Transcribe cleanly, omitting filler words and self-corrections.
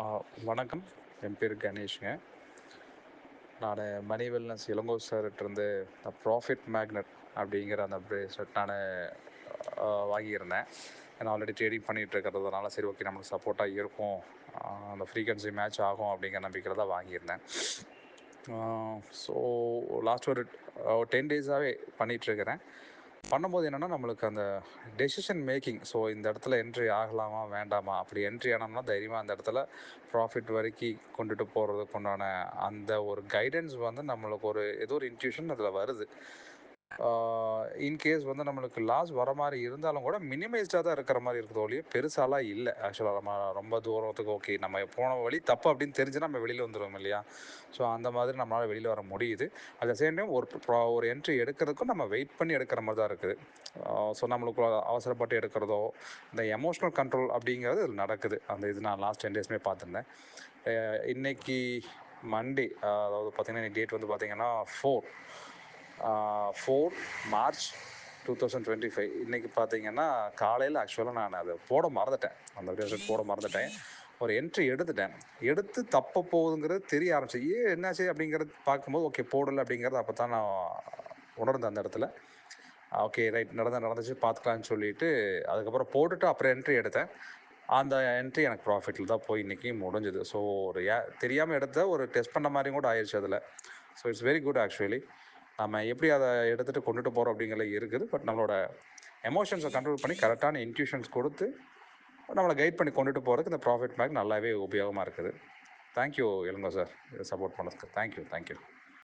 ஆ, வணக்கம். என் பேர் கணேஷ்ங்க. நான் மணி வெல்னஸ் இளங்கோ சார்கிட்டருந்து ப்ராஃபிட் மேக்னெட் அப்படிங்கிற அந்த பிரேஸ்லெட் நான் வாங்கியிருந்தேன். ஏன்னா ஆல்ரெடி ட்ரேடிங் பண்ணிகிட்டு இருக்கிறதுனால சரி ஓகே நம்மளுக்கு சப்போர்ட்டாக இருக்கும், அந்த ஃப்ரீக்வன்சி மேட்ச் ஆகும் அப்படிங்கிற நம்பிக்கையில் தான் வாங்கியிருந்தேன். ஸோ லாஸ்ட் ஒரு 10 டேஸாகவே பண்ணிகிட்ருக்கிறேன். பண்ணும்போது என்னென்னா நம்மளுக்கு அந்த டெசிஷன் மேக்கிங், ஸோ இந்த இடத்துல என்ட்ரி ஆகலாமா வேண்டாமா, அப்படி என்ட்ரி ஆனோம்னா தைரியமாக அந்த இடத்துல ப்ராஃபிட் வரைக்கும் கொண்டுட்டு போகிறதுக்கு உண்டான அந்த ஒரு கைடன்ஸ் வந்து நம்மளுக்கு ஒரு ஏதோ ஒரு இன்ட்யூஷன் அதில் வருது. இன்கேஸ் வந்து நம்மளுக்கு லாஸ் வர மாதிரி இருந்தாலும் கூட மினிமைஸ்டாக தான் இருக்கிற மாதிரி இருக்குது ஒழிய பெருசாலாம் இல்லை. ஆக்சுவலாக நம்ம ரொம்ப தூரத்துக்கு ஓகே நம்ம போன வழி தப்பு அப்படின்னு தெரிஞ்சு நம்ம வெளியில் வந்துடுவோம் இல்லையா? ஸோ அந்த மாதிரி நம்மளால் வெளியில் வர முடியுது. அட் த சேம் டைம் ஒரு என்ட்ரி எடுக்கிறதுக்கும் நம்ம வெயிட் பண்ணி எடுக்கிற மாதிரி தான் இருக்குது. ஸோ நம்மளுக்கு அவசரப்பட்டு எடுக்கிறதோ இந்த எமோஷ்னல் கண்ட்ரோல் அப்படிங்கிறது இது நடக்குது. அந்த இது நான் லாஸ்ட் 10 டேஸ்மே பார்த்துருந்தேன். இன்னைக்கு மண்டே, அதாவது பார்த்தீங்கன்னா டேட் வந்து பார்த்தீங்கன்னா 4 மார்ச் 2025. இன்றைக்கி பார்த்தீங்கன்னா காலையில் ஆக்சுவலாக நான் அதை போட மறந்துட்டேன், அந்த பிரேஸ்லெட் போட மறந்துட்டேன். ஒரு என்ட்ரி எடுத்து தப்ப போகுதுங்கிறது தெரிய ஆரம்பிச்சு என்னாச்சு அப்படிங்கிறது பார்க்கும்போது ஓகே போடலை அப்படிங்கிறது அப்போ தான் நான் உணர்ந்தேன் அந்த இடத்துல. ஓகே ரைட் நடந்துச்சு பார்த்துக்கலான்னு சொல்லிட்டு அதுக்கப்புறம் போட்டுட்டு அப்புறம் என்ட்ரி எடுத்தேன். அந்த என்ட்ரி எனக்கு ப்ராஃபிட்டில் தான் போய் இன்றைக்கி முடிஞ்சுது. ஸோ ஒரு தெரியாமல் எடுத்த ஒரு டெஸ்ட் பண்ண மாதிரியும் கூட ஆயிடுச்சு அதில். So it's very good actually. நம்ம எப்படி அதை எடுத்துகிட்டு கொண்டுட்டு போகிறோம் அப்படிங்கிறது இருக்குது. பட் நம்மளோட எமோஷன்ஸை கண்ட்ரோல் பண்ணி கரெக்டான இன்ட்யூஷன்ஸ் கொடுத்து நம்மளை கைட் பண்ணி கொண்டுட்டு போகிறதுக்கு இந்த ப்ராஃபிட் மேக் நல்லாவே உபயோகமாக இருக்குது. தேங்க்யூ இளங்கோ சார், இதை சப்போர்ட் பண்ணதுக்கு. தேங்க்யூ.